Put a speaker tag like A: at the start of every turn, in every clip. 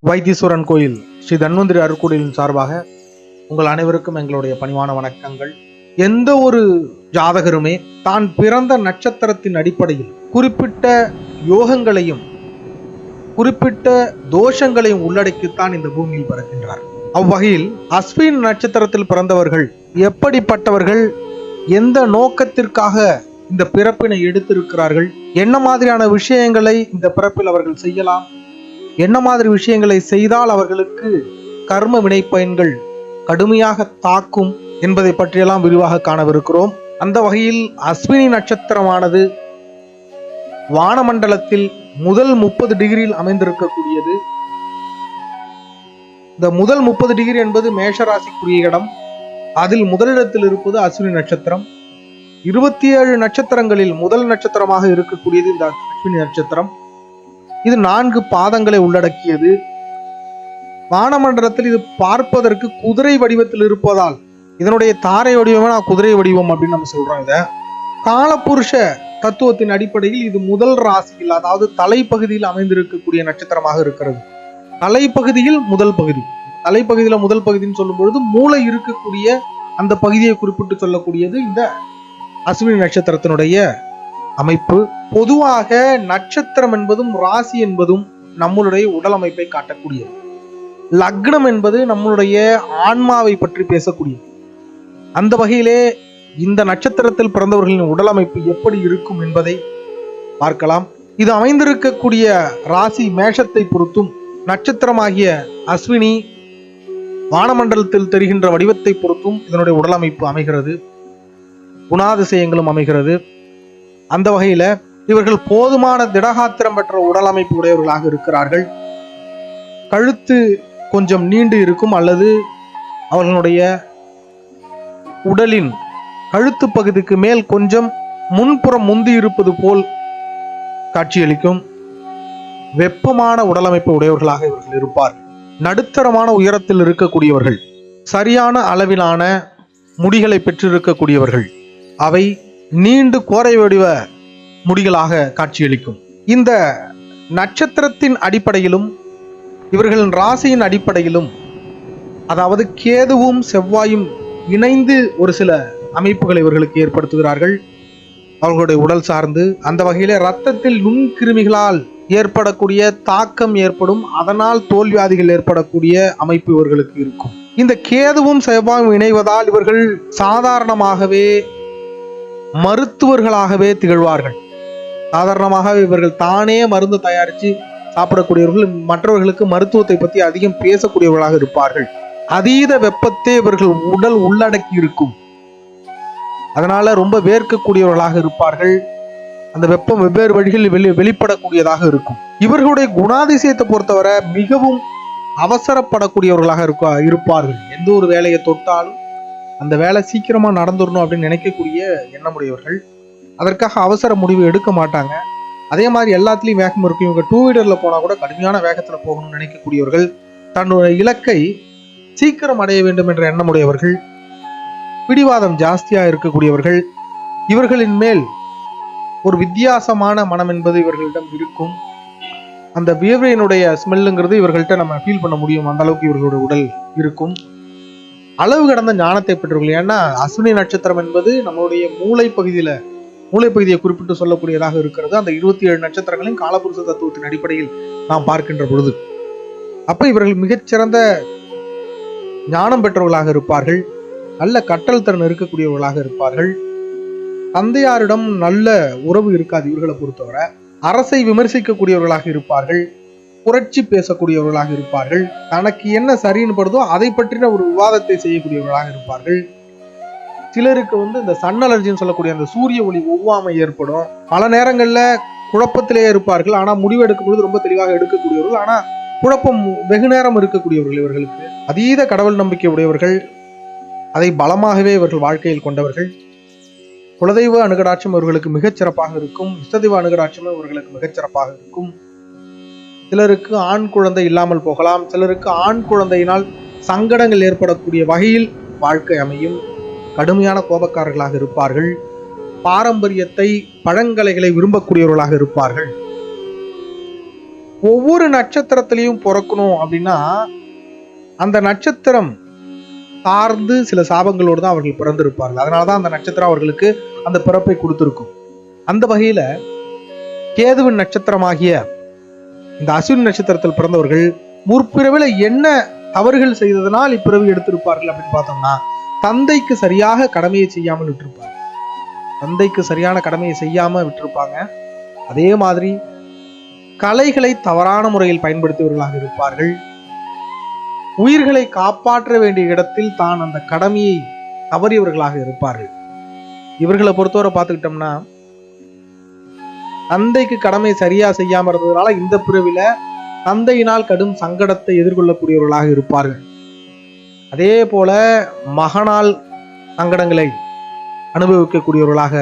A: வைத்தீஸ்வரன் கோயில் ஸ்ரீ தன்வந்திரி அருட்கோயிலின் சார்பாக உங்கள் அனைவருக்கும் எங்களுடைய பணிவான வணக்கங்கள். எந்த ஒரு ஜாதகருமே தான் பிறந்த நட்சத்திரத்தின் அடிப்படையில் குறிப்பிட்ட யோகங்களையும் குறிப்பிட்ட தோஷங்களையும் உள்ளடக்கித்தான் இந்த பூமியில் பிறக்கின்றார். அவ்வகையில் அஸ்வின் நட்சத்திரத்தில் பிறந்தவர்கள் எப்படிப்பட்டவர்கள், எந்த நோக்கத்திற்காக இந்த பிறப்பினை எடுத்திருக்கிறார்கள், என்ன மாதிரியான விஷயங்களை இந்த பிறப்பில் அவர்கள் செய்யலாம், என்ன மாதிரி விஷயங்களை செய்தால் அவர்களுக்கு கர்ம வினை பயன்கள் கடுமையாக தாக்கும் என்பதை பற்றியெல்லாம் விரிவாக காணவிருக்கிறோம். அந்த வகையில் அஸ்வினி நட்சத்திரமானது வானமண்டலத்தில் முதல் 30 டிகிரியில் அமைந்திருக்கக்கூடியது. இந்த முதல் 30 டிகிரி என்பது மேஷராசிக்குரிய இடம். அதில் முதலிடத்தில் இருப்பது அஸ்வினி நட்சத்திரம். 27 நட்சத்திரங்களில் முதல் நட்சத்திரமாக இருக்கக்கூடியது இந்த அஸ்வினி நட்சத்திரம். இது 4 பாதங்களை உள்ளடக்கியது. வானமண்டலத்தில் இது பார்ப்பதற்கு குதிரை வடிவத்தில் இருப்பதால் இதனுடைய தாரை வடிவமே குதிரை வடிவம் அப்படின்னு நம்ம சொல்றோம். இத காலபுருஷ தத்துவத்தின் அடிப்படையில் இது முதல் ராசியில், அதாவது தலைப்பகுதியில் அமைந்திருக்கக்கூடிய நட்சத்திரமாக இருக்கிறது. தலைப்பகுதியில் முதல் பகுதி, தலைப்பகுதியில முதல் பகுதின்னு சொல்லும் பொழுது மூளை இருக்கக்கூடிய அந்த பகுதியை குறிப்பிட்டு சொல்லக்கூடியது இந்த அஸ்வினி நட்சத்திரத்தினுடைய அமைப்பு. பொதுவாக நட்சத்திரம் என்பதும் ராசி என்பதும் நம்மளுடைய உடல் அமைப்பை காட்டக்கூடியது. லக்னம் என்பது நம்மளுடைய ஆன்மாவை பற்றி பேசக்கூடியது. அந்த வகையிலே இந்த நட்சத்திரத்தில் பிறந்தவர்களின் உடல் அமைப்பு எப்படி இருக்கும் என்பதை பார்க்கலாம். இது அமைந்திருக்கக்கூடிய ராசி மேஷத்தை பொறுத்தும், நட்சத்திரமாகிய அஸ்வினி வானமண்டலத்தில் தெரிகின்ற வடிவத்தை பொறுத்தும் இதனுடைய உடல் அமைப்பு அமைகிறது, குணாதிசயங்களும் அமைகிறது. அந்த வகையில இவர்கள் போதுமான திடகாத்திரம் பெற்ற உடல் அமைப்பு உடையவர்களாக இருக்கிறார்கள். கழுத்து கொஞ்சம் நீண்டு இருக்கும், அல்லது அவர்களுடைய உடலின் கழுத்து பகுதிக்கு மேல் கொஞ்சம் முன்புறம் முந்தி இருப்பது போல் காட்சியளிக்கும். வெப்பமான உடலமைப்பு உடையவர்களாக இவர்கள் இருப்பார். நடுத்தரமான உயரத்தில் இருக்கக்கூடியவர்கள், சரியான அளவிலான முடிகளை பெற்றிருக்கக்கூடியவர்கள், அவை நீண்டு கோரை வடிவ முடிகளாக காட்சியளிக்கும். இந்த நட்சத்திரத்தின் அடிப்படையிலும் இவர்களின் ராசியின் அடிப்படையிலும், அதாவது கேதுவும் செவ்வாயும் இணைந்து ஒரு சில அமைப்புகளை இவர்களுக்கு ஏற்படுத்துகிறார்கள் அவர்களுடைய உடல் சார்ந்து. அந்த வகையில இரத்தத்தில் நுண்கிருமிகளால் ஏற்படக்கூடிய தாக்கம் ஏற்படும், அதனால் தோல்வியாதிகள் ஏற்படக்கூடிய அமைப்பு இவர்களுக்கு இருக்கும். இந்த கேதுவும் செவ்வாயும் இணைவதால் இவர்கள் சாதாரணமாகவே மருத்துவர்களாகவே திகழ்வார்கள். சாதாரணமாக இவர்கள் தானே மருந்து தயாரித்து சாப்பிடக்கூடியவர்கள், மற்றவர்களுக்கு மருத்துவத்தை பற்றி அதிகம் பேசக்கூடியவர்களாக இருப்பார்கள். அதீத வெப்பத்தை இவர்கள் உடல் உள்ளடக்கி இருக்கும், அதனால ரொம்ப வேர்க்கக்கூடியவர்களாக இருப்பார்கள். அந்த வெப்பம் வெவ்வேறு வழிகளில் வெளிப்படக்கூடியதாக இருக்கும். இவர்களுடைய குணாதிசயத்தை பொறுத்தவரை மிகவும் அவசரப்படக்கூடியவர்களாக இருப்பார்கள். எந்த ஒரு வேலையை தொட்டாலும் அந்த வேலை சீக்கிரமா நடந்துடணும் அப்படின்னு நினைக்கக்கூடிய எண்ணமுடையவர்கள். அதற்காக அவசர முடிவு எடுக்க மாட்டாங்க. அதே மாதிரி எல்லாத்துலேயும் வேகம் இருக்கும். இவங்க 2 வீலர்ல போனா கூட கடுமையான வேகத்துல போகணும்னு நினைக்கக்கூடியவர்கள், தன்னுடைய இலக்கை சீக்கிரம் அடைய வேண்டும் என்ற எண்ணமுடையவர்கள், பிடிவாதம் ஜாஸ்தியா இருக்கக்கூடியவர்கள். இவர்களின் மேல் ஒரு வித்தியாசமான மனம் என்பது இவர்களிடம் இருக்கும். அந்த வியர்வையினுடைய ஸ்மெல்லுங்கிறது இவர்கள்ட்ட நம்ம ஃபீல் பண்ண முடியும், அந்த அளவுக்கு இவர்களுடைய உடல் இருக்கும். அளவு கடந்த ஞானத்தை பெற்றவர்கள். ஏன்னா அஸ்வினி நட்சத்திரம் என்பது நம்மளுடைய மூளை பகுதியை குறிப்பிட்டு சொல்லக்கூடியதாக இருக்கிறது. அந்த 27 நட்சத்திரங்களின் காலபுருஷ தத்துவத்தின் அடிப்படையில் நாம் பார்க்கின்ற பொழுது, அப்ப இவர்கள் மிகச்சிறந்த ஞானம் பெற்றவர்களாக இருப்பார்கள். நல்ல கற்றல் திறன் இருக்கக்கூடியவர்களாக இருப்பார்கள். தந்தையாரிடம் நல்ல உறவு இருக்காது இவர்களை பொறுத்தவரை. அரசை விமர்சிக்கக்கூடியவர்களாக இருப்பார்கள், புரட்சி பேசக்கூடியவர்களாக இருப்பார்கள். தனக்கு என்ன சரின்னு படுதோ அதை பற்றின ஒரு விவாதத்தை செய்யக்கூடியவர்களாக இருப்பார்கள். சிலருக்கு இந்த சன் அலர்ஜின்னு சொல்லக்கூடிய அந்த சூரிய ஒளி ஒவ்வாமை ஏற்படும். பல நேரங்கள்ல குழப்பத்திலேயே இருப்பார்கள். ஆனா முடிவு எடுக்கும் பொழுது ரொம்ப தெளிவாக எடுக்கக்கூடியவர்கள். ஆனா குழப்பம் வெகு நேரம் இருக்கக்கூடியவர்கள். இவர்களுக்கு அதீத கடவுள் நம்பிக்கை உடையவர்கள், அதை பலமாகவே இவர்கள் வாழ்க்கையில் கொண்டவர்கள். குலதெய்வ அனுகடாட்சம் இவர்களுக்கு மிகச்சிறப்பாக இருக்கும். இஷ்டதெய்வ அனுகடாட்சமும் இவர்களுக்கு மிகச்சிறப்பாக இருக்கும். சிலருக்கு ஆண் குழந்தை இல்லாமல் போகலாம். சிலருக்கு ஆண் குழந்தையினால் சங்கடங்கள் ஏற்படக்கூடிய வகையில் வாழ்க்கை அமையும். கடுமையான கோபக்காரர்களாக இருப்பார்கள். பாரம்பரியத்தை, பழங்கலைகளை விரும்பக்கூடியவர்களாக இருப்பார்கள். ஒவ்வொரு நட்சத்திரத்திலையும் பிறக்கணும் அப்படின்னா அந்த நட்சத்திரம் சார்ந்து சில சாபங்களோடு தான் அவர்கள் பிறந்திருப்பார்கள். அதனாலதான் அந்த நட்சத்திரம் அவர்களுக்கு அந்த பிறப்பை கொடுத்திருக்கும். அந்த வகையில கேதுவின் நட்சத்திரமாகிய இந்த அஸ்வினி நட்சத்திரத்தில் பிறந்தவர்கள் முற்பிறவில என்ன தவறுகள் செய்ததனால் இப்பிறவி எடுத்திருப்பார்கள் அப்படின்னு பார்த்தோம்னா, தந்தைக்கு சரியாக கடமையை செய்யாமல் விட்டிருப்பாங்க. தந்தைக்கு சரியான கடமையை செய்யாம விட்டிருப்பாங்க. அதே மாதிரி கலைகளை தவறான முறையில் பயன்படுத்தியவர்களாக இருப்பார்கள். உயிர்களை காப்பாற்ற வேண்டிய இடத்தில் தான் அந்த கடமையை தவறியவர்களாக இருப்பார்கள். இவர்களை பொறுத்தவரை பார்த்துக்கிட்டோம்னா, தந்தைக்கு கடமை சரியா செய்யாம இருந்ததுனால இந்த பிறவில தந்தையினால் கடும் சங்கடத்தை எதிர்கொள்ளக்கூடியவர்களாக இருப்பார்கள். அதே போல மகனால் சங்கடங்களை அனுபவிக்கக்கூடியவர்களாக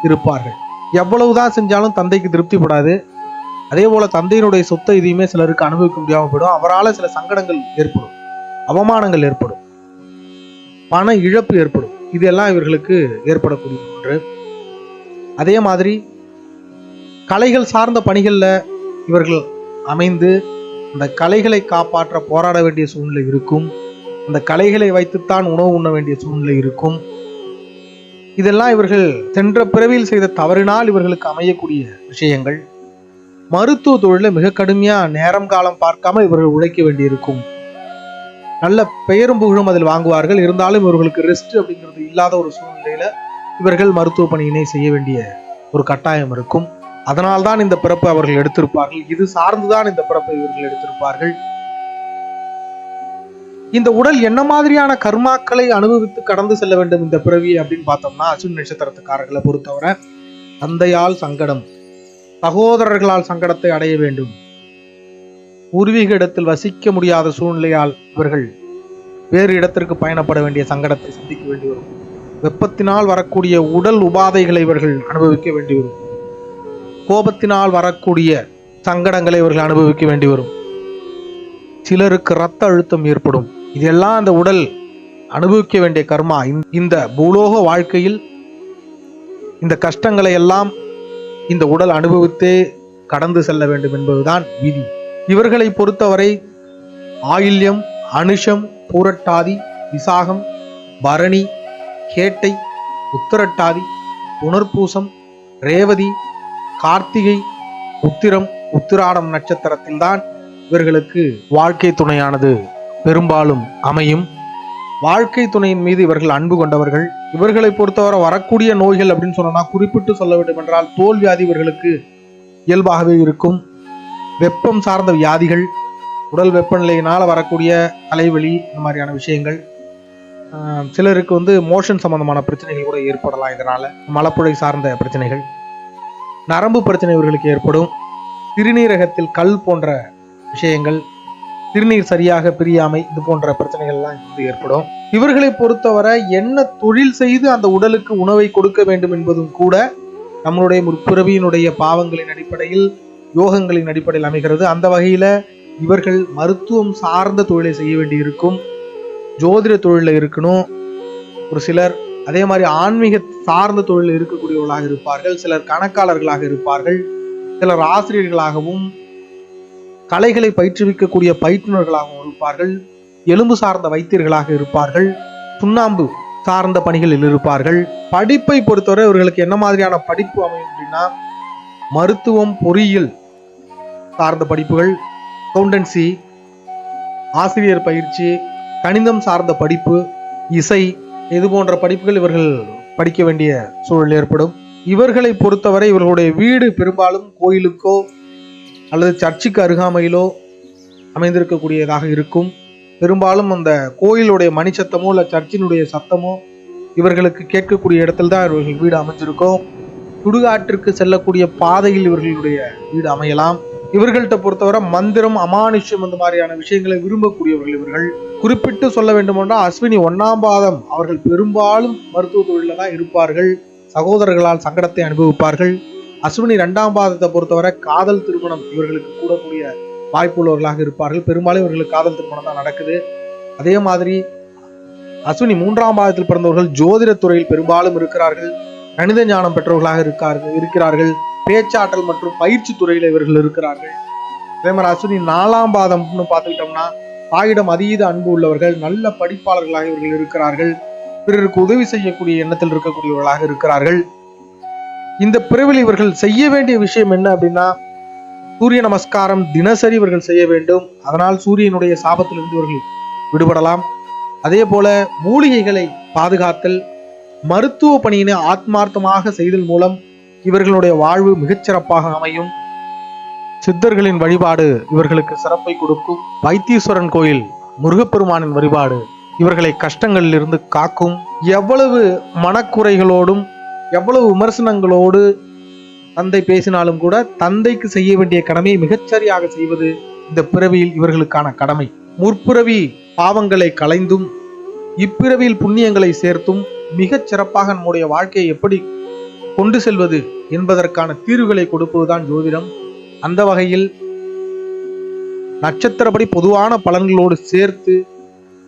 A: இருப்பார்கள். எவ்வளவுதான் செஞ்சாலும் தந்தைக்கு திருப்திப்படாது. அதே போல தந்தையினுடைய சொத்தை எதையுமே சிலருக்கு அனுபவிக்க முடியாம போயிடும். அவரால் சில சங்கடங்கள் ஏற்படும், அவமானங்கள் ஏற்படும், பண இழப்பு ஏற்படும். இதெல்லாம் இவர்களுக்கு ஏற்படக்கூடிய ஒன்று. அதே மாதிரி கலைகள் சார்ந்த பணிகள்ல இவர்கள் அமைந்து அந்த கலைகளை காப்பாற்ற போராட வேண்டிய சூழ்நிலை இருக்கும். அந்த கலைகளை வைத்துத்தான் உணவு உண்ண வேண்டிய சூழ்நிலை இருக்கும். இதெல்லாம் இவர்கள் சென்ற பிறவியில் செய்த தவறினால் இவர்களுக்கு அமையக்கூடிய விஷயங்கள். மருத்துவ தொழில மிக கடுமையா நேரம் காலம் பார்க்காம இவர்கள் உழைக்க வேண்டியிருக்கும். நல்ல பெயரும் புகழும் அதில் வாங்குவார்கள். இருந்தாலும் இவர்களுக்கு ரெஸ்ட் அப்படிங்கிறது இல்லாத ஒரு சூழ்நிலையில இவர்கள் மருத்துவ பணியினை செய்ய வேண்டிய ஒரு கட்டாயம் இருக்கும். அதனால்தான் இந்த பிறப்பு அவர்கள் எடுத்திருப்பார்கள். இது சார்ந்துதான் இந்த பிறப்பை இவர்கள் எடுத்திருப்பார்கள். இந்த உடல் என்ன மாதிரியான கர்மாக்களை அனுபவித்து கடந்து செல்ல வேண்டும் இந்த பிறவி அப்படின்னு பார்த்தோம்னா, அஸ்வினி நட்சத்திரத்துக்காரர்களை பொறுத்தவரை தந்தையால் சங்கடம், சகோதரர்களால் சங்கடத்தை அடைய வேண்டும், பூர்வீக இடத்தில் வசிக்க முடியாத சூழ்நிலையால் இவர்கள் வேறு இடத்திற்கு பயணப்பட வேண்டிய சங்கடத்தை சந்திக்க வேண்டி வரும். வெப்பத்தினால் வரக்கூடிய உடல் உபாதைகளை இவர்கள் அனுபவிக்க வேண்டி வரும். கோபத்தினால் வரக்கூடிய சங்கடங்களை இவர்கள் அனுபவிக்க வேண்டி வரும். சிலருக்கு இரத்த அழுத்தம் ஏற்படும். இதெல்லாம் அந்த உடல் அனுபவிக்க வேண்டிய கர்மா. இந்த பூலோக வாழ்க்கையில் இந்த கஷ்டங்களை எல்லாம் இந்த உடல் அனுபவித்தே கடந்து செல்ல வேண்டும் என்பதுதான் விதி. இவர்களை பொறுத்தவரை ஆயில்யம், அனுஷம், பூரட்டாதி, விசாகம், பரணி, கேட்டை, உத்திரட்டாதி, புனர்பூசம், ரேவதி, கார்த்திகை, உத்திரம், உத்திராடம் நட்சத்திரத்தில்தான் இவர்களுக்கு வாழ்க்கை துணையானது பெரும்பாலும் அமையும். வாழ்க்கை துணையின் மீது இவர்கள் அன்பு கொண்டவர்கள். இவர்களை பொறுத்தவரை வரக்கூடிய நோய்கள் அப்படின்னு சொன்னா குறிப்பிட்டு சொல்ல வேண்டும் என்றால் தோல் வியாதி இவர்களுக்கு இயல்பாகவே இருக்கும். வெப்பம் சார்ந்த வியாதிகள், உடல் வெப்பநிலையினால் வரக்கூடிய தலைவலி, இந்த மாதிரியான விஷயங்கள். சிலருக்கு மோஷன் சம்பந்தமான பிரச்சனைகள் கூட ஏற்படலாம். இதனால மலப்புழை சார்ந்த பிரச்சனைகள், நரம்பு பிரச்சனை இவர்களுக்கு ஏற்படும். சிறுநீரகத்தில் கல் போன்ற விஷயங்கள், சிறுநீர் சரியாக பிரியாமை, இது போன்ற பிரச்சனைகள் எல்லாம் ஏற்படும். இவர்களை பொறுத்தவரை என்ன தொழில் செய்து அந்த உடலுக்கு உணவை கொடுக்க வேண்டும் என்பதும் கூட நம்மளுடைய முற்பிறவியினுடைய பாவங்களின் அடிப்படையில், யோகங்களின் அடிப்படையில் அமைகிறது. அந்த வகையில இவர்கள் மருத்துவம் சார்ந்த தொழிலை செய்ய வேண்டி இருக்கும். ஜோதிட தொழில இருக்கணும் ஒரு சிலர். அதே மாதிரி ஆன்மீக சார்ந்த தொழில் இருக்கக்கூடியவர்களாக இருப்பார்கள். சிலர் கணக்காளர்களாக இருப்பார்கள். சிலர் ஆசிரியர்களாகவும் கலைகளை பயிற்றுவிக்கக்கூடிய பயிற்றுனர்களாகவும் இருப்பார்கள். எலும்பு சார்ந்த வைத்தியர்களாக இருப்பார்கள். சுண்ணாம்பு சார்ந்த பணிகளில் இருப்பார்கள். படிப்பை பொறுத்தவரை இவர்களுக்கு என்ன மாதிரியான படிப்பு அமையும் அப்படின்னா, மருத்துவம், பொறியியல் சார்ந்த படிப்புகள், அக்கவுண்டன்சி, ஆசிரியர் பயிற்சி, கணிதம் சார்ந்த படிப்பு, இசை, இது போன்ற படிப்புகள் இவர்கள் படிக்க வேண்டிய சூழல் ஏற்படும். இவர்களை பொறுத்தவரை இவர்களுடைய வீடு பெரும்பாலும் கோயிலுக்கோ அல்லது சர்ச்சுக்கு அருகாமையிலோ அமைந்திருக்கக்கூடியதாக இருக்கும். பெரும்பாலும் அந்த கோயிலுடைய மணி சத்தமோ இல்லை சர்ச்சினுடைய சத்தமோ இவர்களுக்கு கேட்கக்கூடிய இடத்தில் தான் இவர்கள் வீடு அமைஞ்சிருக்கும். சுடுகாட்டிற்கு செல்லக்கூடிய பாதையில் இவர்களுடைய வீடு அமையலாம். இவர்கள்ட்ட பொறுத்தவரை மந்திரம், அமானுஷ்யம், இந்த மாதிரியான விஷயங்களை விரும்பக்கூடியவர்கள் இவர்கள். குறிப்பிட்டு சொல்ல வேண்டுமென்றால் அஸ்வினி 1ஆம் பாதம் அவர்கள் பெரும்பாலும் மருத்துவ தொழில தான் இருப்பார்கள். சகோதரர்களால் சங்கடத்தை அனுபவிப்பார்கள். அஸ்வினி 2ஆம் பாதத்தை பொறுத்தவரை காதல் திருமணம் இவர்களுக்கு கூடக்கூடிய வாய்ப்புள்ளவர்களாக இருப்பார்கள். பெரும்பாலும் இவர்களுக்கு காதல் திருமணம் தான் நடக்குது. அதே மாதிரி அஸ்வினி 3ஆம் பாதத்தில் பிறந்தவர்கள் ஜோதிட துறையில் பெரும்பாலும் இருக்கிறார்கள். கணித ஞானம் பெற்றவர்களாக இருக்கிறார்கள். பேச்சாற்றல் மற்றும் பயிற்சி துறையில இவர்கள் இருக்கிறார்கள். அதே மாதிரி அஸ்வினி 4ஆம் பாதம்னு பார்த்துக்கிட்டோம்னா தாயிடம் அதீத அன்பு உள்ளவர்கள், நல்ல படிப்பாளர்களாக இவர்கள் இருக்கிறார்கள், பிறருக்கு உதவி செய்யக்கூடிய எண்ணத்தில் இருக்கக்கூடியவர்களாக இருக்கிறார்கள். இந்த பிறவில் இவர்கள் செய்ய வேண்டிய விஷயம் என்ன அப்படின்னா, சூரிய நமஸ்காரம் தினசரி இவர்கள் செய்ய வேண்டும். அதனால் சூரியனுடைய சாபத்திலிருந்து இவர்கள் விடுபடலாம். அதே போல மூலிகைகளை பாதுகாத்தல், மருத்துவ பணியினை ஆத்மார்த்தமாக செய்தல் மூலம் இவர்களுடைய வாழ்வு மிகச்சிறப்பாக அமையும். சித்தர்களின் வழிபாடு இவர்களுக்கு சிறப்பை கொடுக்கும். வைத்தீஸ்வரன் கோயில் முருகப்பெருமானின் வழிபாடு இவர்களை கஷ்டங்களில் இருந்து காக்கும். எவ்வளவு மனக்குறைகளோடும் எவ்வளவு விமர்சனங்களோடு தந்தை பேசினாலும் கூட தந்தைக்கு செய்ய வேண்டிய கடமையை மிகச்சரியாக செய்வது இந்த பிறவியில் இவர்களுக்கான கடமை. முற்பிறவி பாவங்களை களைந்தும் இப்பிறவியில் புண்ணியங்களை சேர்த்தும் மிகச் சிறப்பாக நம்முடைய வாழ்க்கையை எப்படி கொண்டு செல்வது என்பதற்கான தீர்வுகளை கொடுப்பதுதான் ஜோதிடம். அந்த வகையில் நட்சத்திரப்படி பொதுவான பலன்களோடு சேர்த்து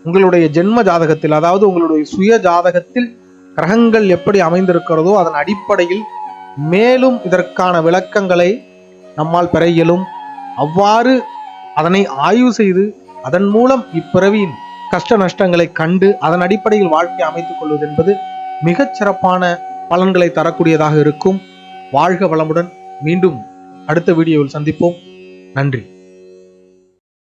A: உங்களுடைய ஜென்ம ஜாதகத்தில், அதாவது உங்களுடைய சுய ஜாதகத்தில் கிரகங்கள் எப்படி அமைந்திருக்கிறதோ அதன் அடிப்படையில் மேலும் இதற்கான விளக்கங்களை நம்மால் பெற இயலும். அவ்வாறு அதனை ஆய்வு செய்து அதன் மூலம் இப்பிறவியின் கஷ்ட நஷ்டங்களை கண்டு அதன் அடிப்படையில் வாழ்க்கையை அமைத்துக் கொள்வது என்பது மிகச் சிறப்பான பலன்களை தரக்கூடியதாக இருக்கும். வாழ்க வளமுடன். மீண்டும் அடுத்த வீடியோவில் சந்திப்போம். நன்றி.